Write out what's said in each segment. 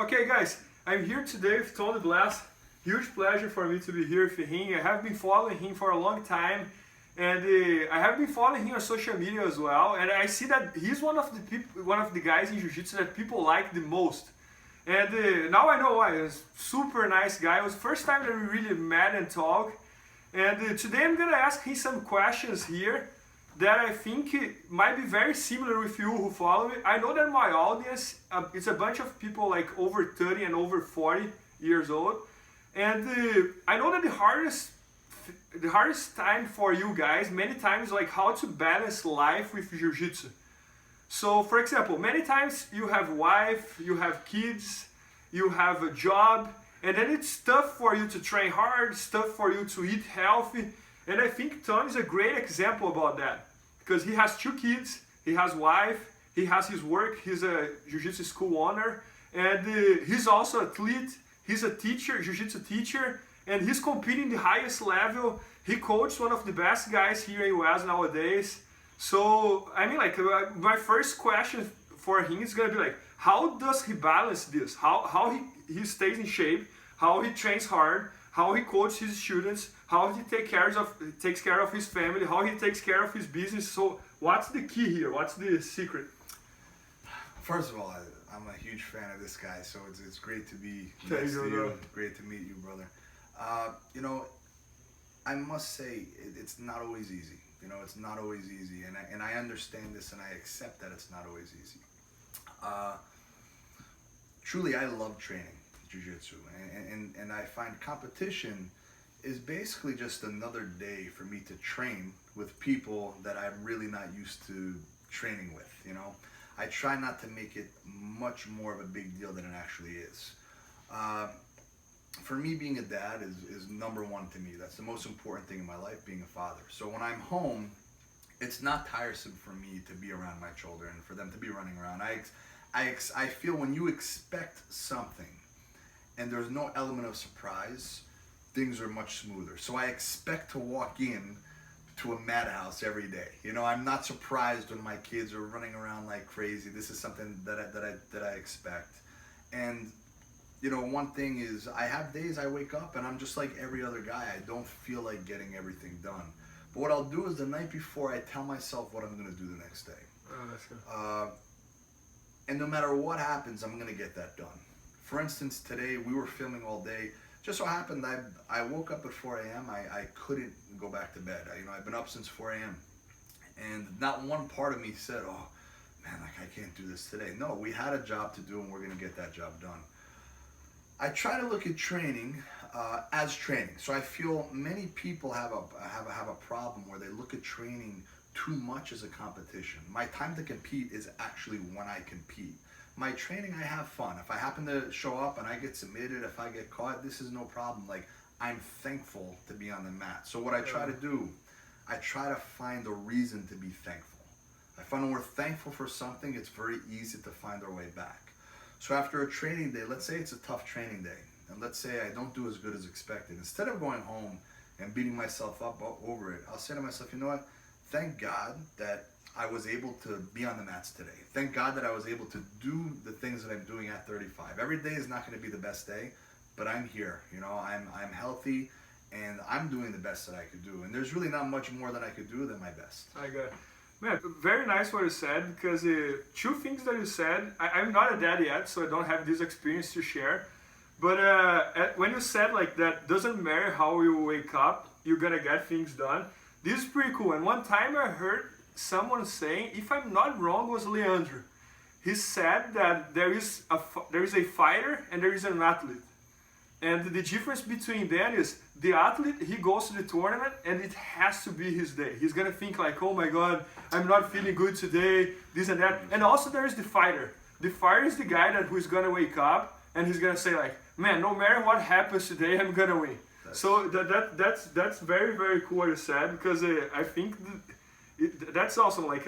Okay guys, I'm here today with Deblass. Huge pleasure for me to be here with him. I have been following him for a long time, and I have been following him on social media as well, and I see that he's one of the guys in Jiu-Jitsu that people like the most. And now I know why. He's a super nice guy. It was the first time that we really met and talked. And today I'm gonna ask him some questions here that I think might be very similar with you who follow me. I know that my audience, it's a bunch of people like over 30 and over 40 years old. And I know that the hardest time for you guys, many times, like how to balance life with Jiu-Jitsu. So for example, many times you have wife, you have kids, you have a job, and then it's tough for you to train hard, it's tough for you to eat healthy. And I think Tom is a great example about that. Because he has 2 kids, he has wife, he has his work, he's a Jiu-Jitsu school owner, and he's also an athlete, he's a teacher, Jiu-Jitsu teacher, and he's competing the highest level. He coaches one of the best guys here in US nowadays. So, I mean, like, my first question for him is gonna be like, how does he balance this? How he stays in shape, how he trains hard, how he coaches his students, how he takes care of his family, how he takes care of his business. So what's the key here? What's the secret? First of all, I'm a huge fan of this guy, so it's great to be next to you. Great to meet you, brother. You know, I must say it's not always easy. You know, it's not always easy, and I understand this, and I accept that it's not always easy. Truly, I love training Jiu-Jitsu, and I find competition is basically just another day for me to train with people that I'm really not used to training with, you know. I try not to make it much more of a big deal than it actually is. For me, being a dad is number one to me. That's the most important thing in my life, being a father. So when I'm home, it's not tiresome for me to be around my children and for them to be running around. I feel when you expect something and there's no element of surprise, things are much smoother. So I expect to walk in to a madhouse every day. You know, I'm not surprised when my kids are running around like crazy. This is something that I expect. And you know, one thing is I have days I wake up and I'm just like every other guy. I don't feel like getting everything done. But what I'll do is the night before I tell myself what I'm gonna do the next day. Oh, that's good. And no matter what happens, I'm gonna get that done. For instance, today we were filming all day. Just so happened I woke up at 4 a.m. I couldn't go back to bed. You know, I've been up since 4 a.m. And not one part of me said, oh, man, like I can't do this today. No, we had a job to do and we're gonna get that job done. I try to look at training as training. So I feel many people have a problem where they look at training too much as a competition. My time to compete is actually when I compete. My training, I have fun. If I happen to show up and I get submitted, if I get caught, this is no problem. Like, I'm thankful to be on the mat. So what I try to do, I try to find a reason to be thankful. I find when we're thankful for something, it's very easy to find our way back. So after a training day, let's say it's a tough training day, and let's say I don't do as good as expected. Instead of going home and beating myself up over it, I'll say to myself, you know what? Thank God that I was able to be on the mats today. Thank God that I was able to do the things that I'm doing at 35. Every day is not going to be the best day, but I'm here. You know, I'm healthy, and I'm doing the best that I could do. And there's really not much more that I could do than my best. I got it. Man, very nice what you said, because 2 things that you said, I'm not a dad yet, so I don't have this experience to share. But when you said like that, doesn't matter how you wake up, you're gonna get things done. This is pretty cool. And one time I heard someone saying, if I'm not wrong, it was Leandro. He said that there is a fighter and there is an athlete. And the difference between them is the athlete, he goes to the tournament and it has to be his day. He's gonna think like, oh my God, I'm not feeling good today, this and that. And also there is the fighter. The fighter is the guy who's gonna wake up and he's gonna say like, man, no matter what happens today, I'm gonna win. So that's very, very cool what you said, because I think that's also like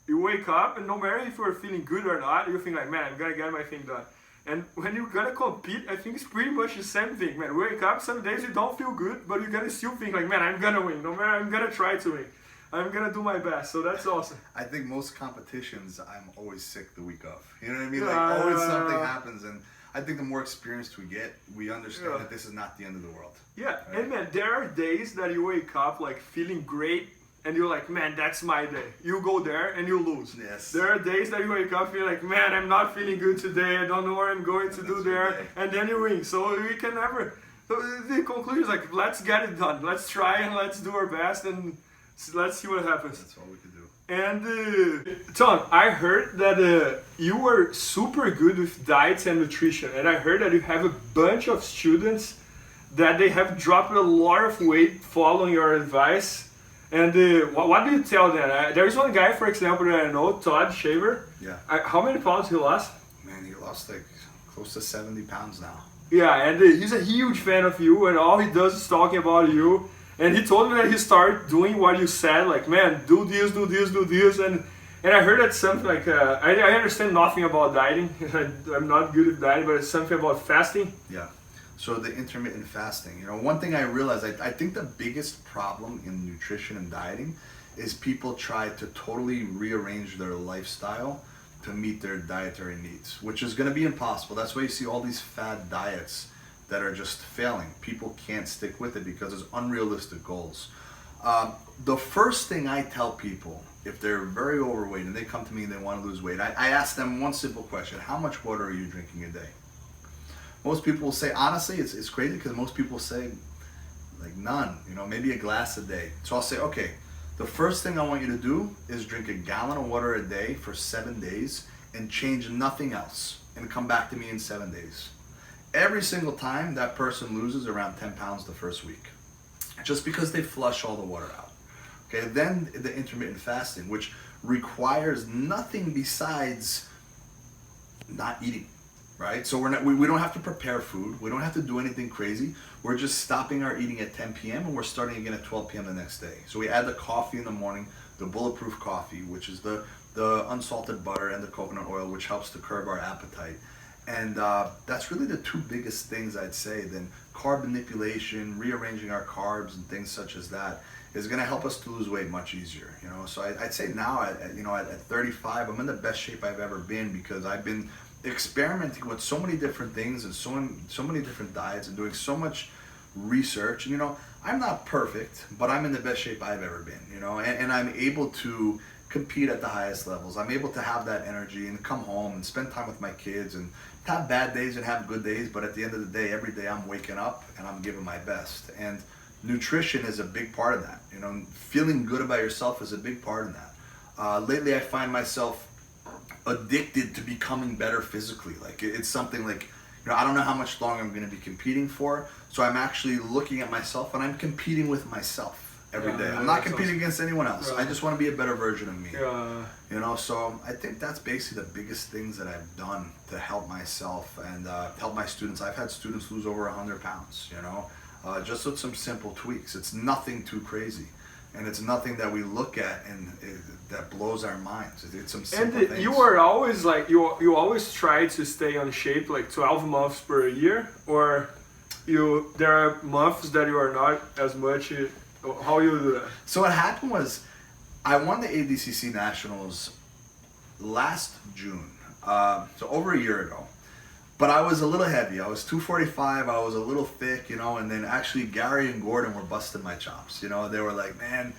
you wake up and no matter if you're feeling good or not, you think like, man, I'm gonna get my thing done. And when you're gonna compete, I think it's pretty much the same thing, man. Wake up, some days you don't feel good, but you're gonna still think like, man, I'm gonna win. No matter, I'm gonna try to win. I'm gonna do my best, so that's awesome. I think most competitions, I'm always sick the week of. You know what I mean? Like always something happens, and I think the more experienced we get, we understand that this is not the end of the world. Yeah, right? and man, there are days that you wake up like feeling great, and you're like, man, that's my day. You go there and you lose. Yes. There are days that you wake up feeling like, man, I'm not feeling good today. I don't know what I'm going to do there, and then you win. So we can never. So the conclusion is like, let's get it done. Let's try and let's do our best, and let's see what happens. That's all we can do. And Tom, I heard that you were super good with diets and nutrition, and I heard that you have a bunch of students that they have dropped a lot of weight following your advice. And what do you tell them? There is one guy, for example, that I know, Todd Shaver. Yeah. How many pounds he lost? Man, he lost like close to 70 pounds now. Yeah, and he's a huge fan of you, and all he does is talking about you. And he told me that he started doing what you said, like, man, do this, do this, do this. And I heard that something like, I understand nothing about dieting. I'm not good at dieting, but it's something about fasting. Yeah. So the intermittent fasting, one thing I realized, I think the biggest problem in nutrition and dieting is people try to totally rearrange their lifestyle to meet their dietary needs, which is going to be impossible. That's why you see all these fad diets that are just failing. People can't stick with it because it's unrealistic goals. The first thing I tell people, if they're very overweight and they come to me and they want to lose weight, I ask them one simple question: how much water are you drinking a day? Most people will say, honestly, it's crazy because most people say like none, maybe a glass a day. So I'll say, okay, the first thing I want you to do is drink a gallon of water a day for 7 days and change nothing else, and come back to me in 7 days. Every single time, that person loses around 10 pounds the first week, just because they flush all the water out. Okay, then the intermittent fasting, which requires nothing besides not eating, right? So we don't have to prepare food. We don't have to do anything crazy. We're just stopping our eating at 10 p.m. and we're starting again at 12 p.m. the next day. So we add the coffee in the morning, the bulletproof coffee, which is the unsalted butter and the coconut oil, which helps to curb our appetite. And that's really the two biggest things I'd say. Then carb manipulation, rearranging our carbs and things such as that is going to help us to lose weight much easier. So I'd say now at 35, I'm in the best shape I've ever been because I've been experimenting with so many different things and so many different diets and doing so much research. And I'm not perfect, but I'm in the best shape I've ever been. And I'm able to compete at the highest levels. I'm able to have that energy and come home and spend time with my kids and have bad days and have good days, but at the end of the day, every day I'm waking up and I'm giving my best. And nutrition is a big part of that. Feeling good about yourself is a big part of that. Lately, I find myself addicted to becoming better physically. Like it's something like, I don't know how much longer I'm going to be competing for, so I'm actually looking at myself and I'm competing with myself every day. I'm not competing against anyone else. I just want to be a better version of me. So I think that's basically the biggest things that I've done to help myself and help my students. I've had students lose over 100 pounds, just with some simple tweaks. It's nothing too crazy. And it's nothing that we look at and that blows our minds. It's some simple things. You are always like, you always try to stay on shape like 12 months per year, or there are months that you are not as much. How you do that? So what happened was, I won the ADCC Nationals last June, so over a year ago. But I was a little heavy. I was 245. I was a little thick, and then actually Gary and Gordon were busting my chops. They were like, man,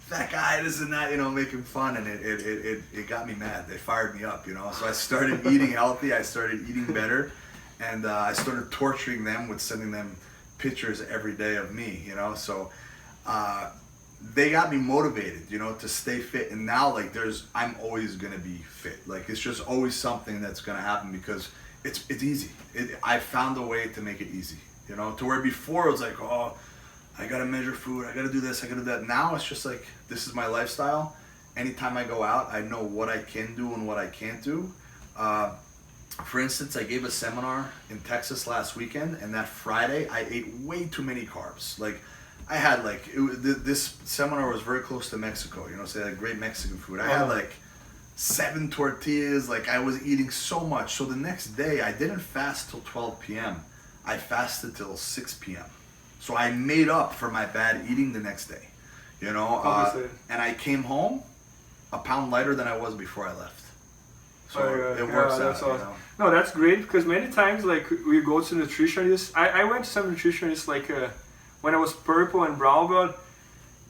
that guy, this and that, making fun, and it got me mad. They fired me up, So I started eating healthy. I started eating better, and I started torturing them with sending them pictures every day of me, So they got me motivated, to stay fit. And now, like, I'm always gonna be fit. Like, it's just always something that's gonna happen because it's easy. I found a way to make it easy, to where before it was like, oh, I gotta measure food, I gotta do this, I gotta do that. Now it's just like, this is my lifestyle. Anytime I go out, I know what I can do and what I can't do. For instance, I gave a seminar in Texas last weekend, and that Friday I ate way too many carbs. Like, I had this seminar was very close to Mexico, so they had great Mexican food. I had like 7 tortillas, like I was eating so much. So the next day I didn't fast till 12 p.m. I fasted till 6 p.m. So I made up for my bad eating the next day, and I came home a pound lighter than I was before I left. So it works out. That's awesome. You know? No, that's great because many times like we go to nutritionists. I went to some nutritionists like when I was purple and brown belt.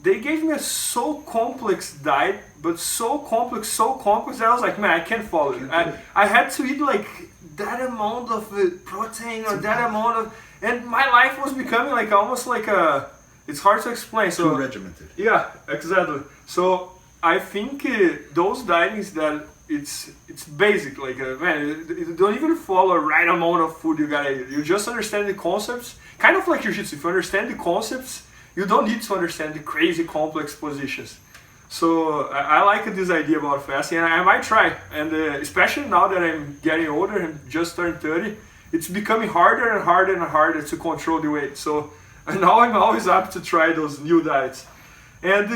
They gave me a so complex diet, but so complex that I was like, man, I can't follow it. I had to eat like that amount of protein or that amount of, and my life was becoming like almost like a. It's hard to explain. So too regimented. Yeah, exactly. So I think those dietings that it's basic. Like man, you don't even follow a right amount of food you gotta eat. You just understand the concepts. Kind of like jiu-jitsu. If you understand the concepts, you don't need to understand the crazy complex positions. So I like this idea about fasting, and I might try. And especially now that I'm getting older and just turned 30, it's becoming harder and harder and harder to control the weight. So now I'm always up to try those new diets. And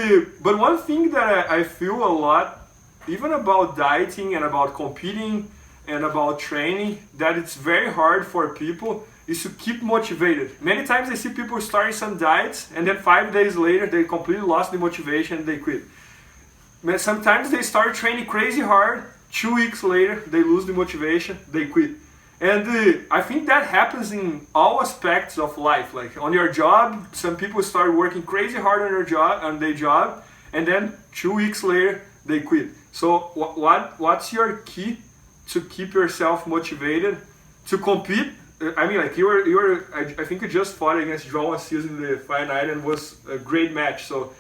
but one thing that I feel a lot, even about dieting and about competing and about training, that it's very hard for people is to keep motivated. Many times I see people starting some diets and then 5 days later they completely lost the motivation and they quit. Sometimes they start training crazy hard, 2 weeks later they lose the motivation, they quit. And I think that happens in all aspects of life. Like on your job, some people start working crazy hard on their job, and then 2 weeks later they quit. So what's your key to keep yourself motivated to compete? I mean, like I think you just fought against João Assis in the fight night and was a great match. So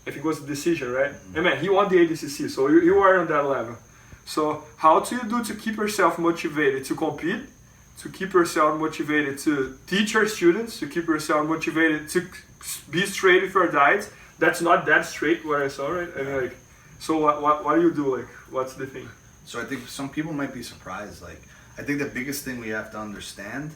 I think it was a decision, right? And man, he won the ADCC, so you are on that level. So how do you do to keep yourself motivated to compete, to keep yourself motivated to teach your students, to keep yourself motivated to be straight with your diets? That's not that straight what I saw, right? I mean, like, so what do you do? Like, what's the thing? So I think some people might be surprised. Like, I think the biggest thing we have to understand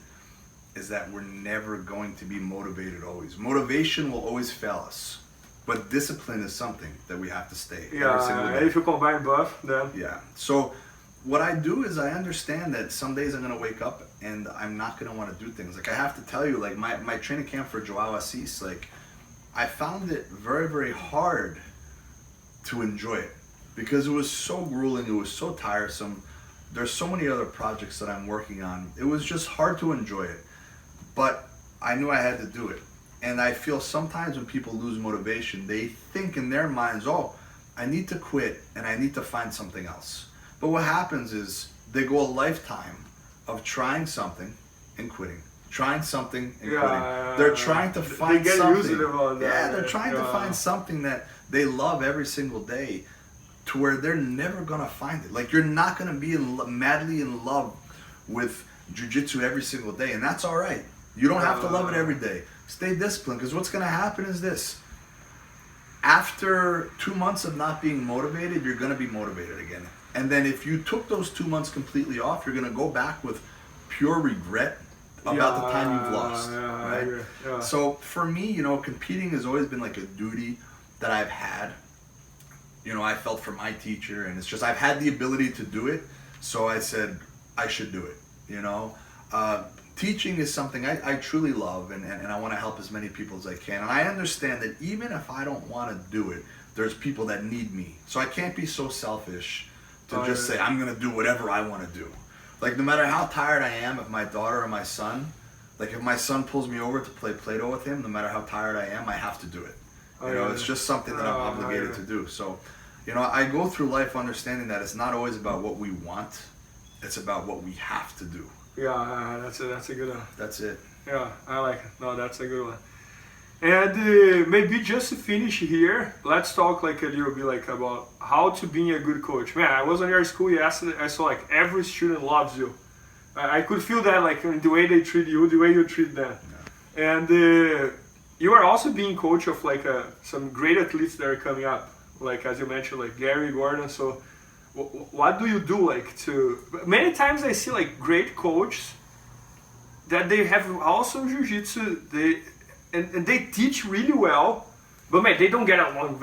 is that we're never going to be motivated always. Motivation will always fail us. But discipline is something that we have to stay every single day. If you combine both, then... Yeah. So what I do is I understand that some days I'm going to wake up and I'm not going to want to do things. Like I have to tell you, like my training camp for João Assis, like I found it very, very hard to enjoy it because it was so grueling. It was so tiresome. There's so many other projects that I'm working on. It was just hard to enjoy it. But I knew I had to do it. And I feel sometimes when people lose motivation, they think in their minds, oh, I need to quit and I need to find something else. But what happens is they go a lifetime of trying something and quitting, trying something and quitting. They're trying to find something. They're trying to find something that they love every single day to where they're never going to find it. Like you're not going to be madly in love with jiu-jitsu every single day, and that's all right. You don't have to love it every day. Stay disciplined, because what's going to happen is this. After 2 months of not being motivated, you're going to be motivated again. And then if you took those 2 months completely off, you're going to go back with pure regret about the time you've lost. Right? So for me, you know, competing has always been like a duty that I've had. You know, I felt for my teacher, and it's just I've had the ability to do it, so I said I should do it, you know. Teaching is something I truly love, and I want to help as many people as I can. And I understand that even if I don't want to do it, there's people that need me. So I can't be so selfish to just say, I'm going to do whatever I want to do. Like, no matter how tired I am, if my daughter or my son, like if my son pulls me over to play Play-Doh with him, no matter how tired I am, I have to do it. You know, it's just something that I'm obligated to do. So, you know, I go through life understanding that it's not always about what we want, it's about what we have to do. Yeah, that's a good one. That's it. Yeah, I like it. No, that's a good one. And maybe just to finish here, let's talk like a little bit like about how to be a good coach. Man, I was on your school yesterday. I saw like every student loves you. I could feel that like in the way they treat you, the way you treat them. Yeah. And you are also being coach of like some great athletes that are coming up. Like as you mentioned, like Gary Gordon. So what do you do like to? Many times I see like great coaches that they have also jiu-jitsu. And they teach really well, but man, they don't get along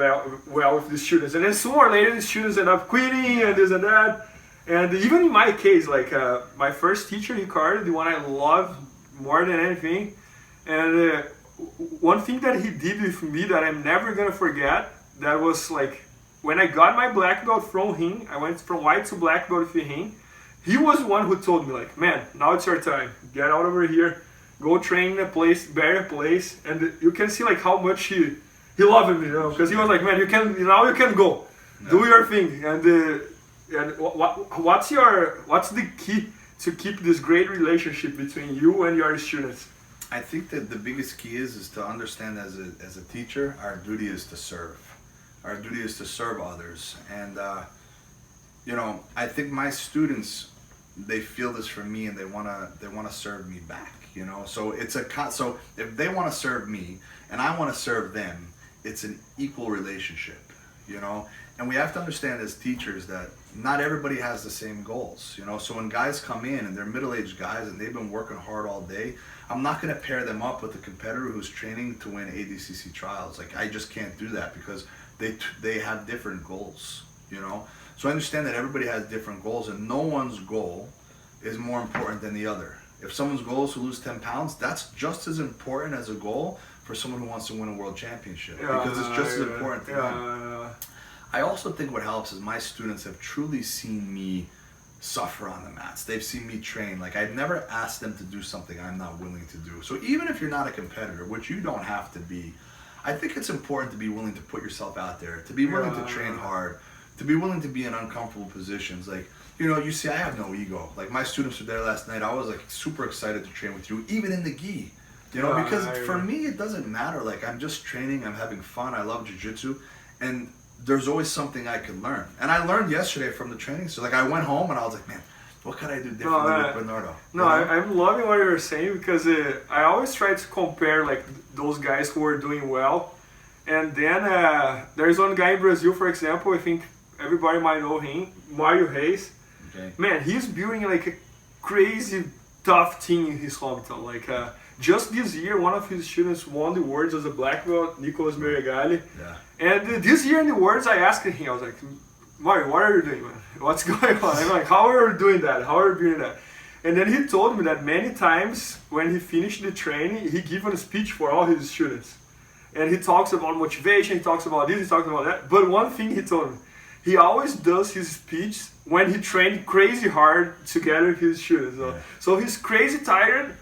well with the students. And then sooner or later, the students end up quitting and this and that. And even in my case, like my first teacher, Ricardo, the one I love more than anything. And one thing that he did with me that I'm never gonna forget, that was like when I got my black belt from him. I went from white to black belt with him. he was the one who told me like, man, now it's your time. Get out over here, go train in a place, better place, and you can see like how much he loved me, you know, because he was like, man, you can go, do your thing, and what's the key to keep this great relationship between you and your students? I think that the biggest key is to understand as a teacher, our duty is to serve. Our duty is to serve others, and you know, I think my students, they feel this from me, and they wanna serve me back. You know, so so if they want to serve me and I want to serve them, it's an equal relationship. You know, and we have to understand as teachers that not everybody has the same goals. You know, so when guys come in and they're middle-aged guys and they've been working hard all day, I'm not going to pair them up with a competitor who's training to win ADCC trials. Like, I just can't do that because they have different goals. You know, so I understand that everybody has different goals, and no one's goal is more important than the other. If someone's goal is to lose 10 pounds, that's just as important as a goal for someone who wants to win a world championship, because it's just as important to them. I also think what helps is my students have truly seen me suffer on the mats. They've seen me train. Like, I've never asked them to do something I'm not willing to do. So even if you're not a competitor, which you don't have to be, I think it's important to be willing to put yourself out there, to be willing to train hard, to be willing to be in uncomfortable positions. Like, you know, you see, I have no ego. Like, my students were there last night. I was like super excited to train with you, even in the gi. You know, because for me, it doesn't matter. Like, I'm just training. I'm having fun. I love jiu-jitsu. And there's always something I can learn. And I learned yesterday from the training. So, like, I went home and I was like, man, what could I do differently with Bernardo? No, I'm loving what you're saying, because I always try to compare, like, those guys who are doing well. And then there's one guy in Brazil, for example, I think everybody might know him, Mario Reis. Okay. Man, he's building like a crazy tough team in his hometown. Like, just this year, one of his students won the awards as a black belt, Nicolas Meregali. Yeah. And this year in the awards, I asked him, I was like, Mario, what are you doing, man? What's going on? I'm like, how are you doing that? How are you doing that? And then he told me that many times when he finished the training, he gave a speech for all his students. And he talks about motivation, he talks about this, he talks about that. But one thing he told me, he always does his speech when he trained crazy hard together with his students. So he's crazy tired,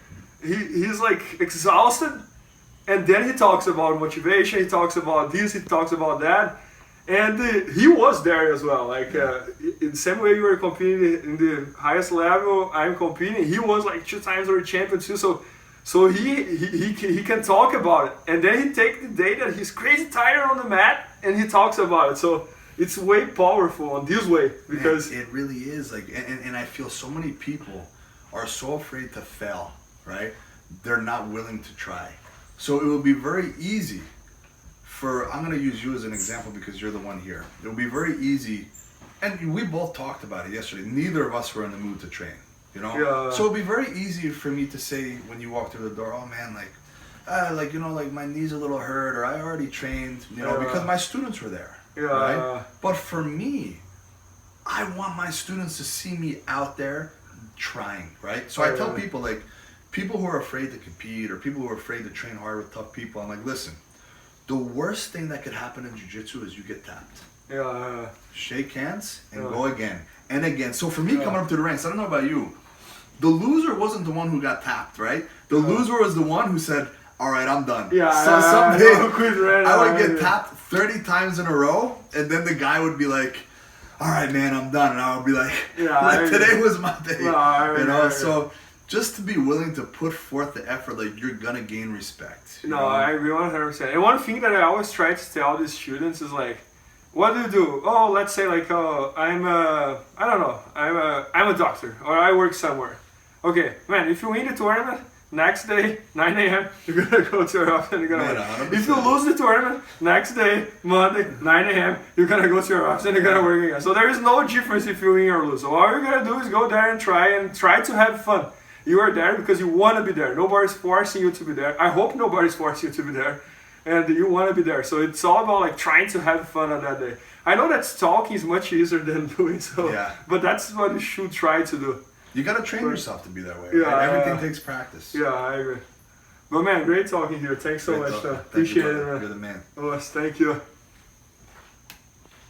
he's like exhausted, and then he talks about motivation, he talks about this, he talks about that. And he was there as well. Like, in the same way you were competing in the highest level, I'm competing, he was like 2 times world champion too. So he can talk about it. And then he takes the day that he's crazy tired on the mat and he talks about it. So it's way powerful on this way, because it really is. Like, and I feel so many people are so afraid to fail, right? They're not willing to try. So it would be very easy I'm going to use you as an example because you're the one here. It would be very easy, and we both talked about it yesterday. Neither of us were in the mood to train, you know? Yeah. So it would be very easy for me to say when you walk through the door, oh man, like, you know, like my knee's a little hurt, or I already trained, you know, because my students were there. Yeah. Right? But for me, I want my students to see me out there trying, right? So I tell people, like, people who are afraid to compete or people who are afraid to train hard with tough people, I'm like, listen, the worst thing that could happen in jiu-jitsu is you get tapped. Yeah. Shake hands and go again and again. So for me, coming up to the ranks, I don't know about you, the loser wasn't the one who got tapped, right? The loser was the one who said, all right, I'm done. Yeah, so someday I would get tapped 30 times in a row, and then the guy would be like, all right, man, I'm done. And I would be like, today was my day. You know, so just to be willing to put forth the effort, like, you're going to gain respect. No, I agree 100%. And one thing that I always try to tell the students is like, what do you do? Oh, let's say like, I'm a doctor, or I work somewhere. Okay, man, if you win the tournament, next day, 9 a.m., you're going to go to your office and you're going to work. If you lose the tournament, next day, Monday, 9 a.m., you're going to go to your office and you're going to work again. So there is no difference if you win or lose. So all you're going to do is go there and try to have fun. You are there because you want to be there. Nobody's forcing you to be there. I hope nobody's forcing you to be there. And you want to be there. So it's all about like trying to have fun on that day. I know that talking is much easier than doing so. Yeah. But that's what you should try to do. You got to train yourself to be that way. Yeah, right? Everything takes practice. Yeah, I agree. But man, great talking here. Thanks so much. Appreciate it, man. You're the man. Oh, thank you.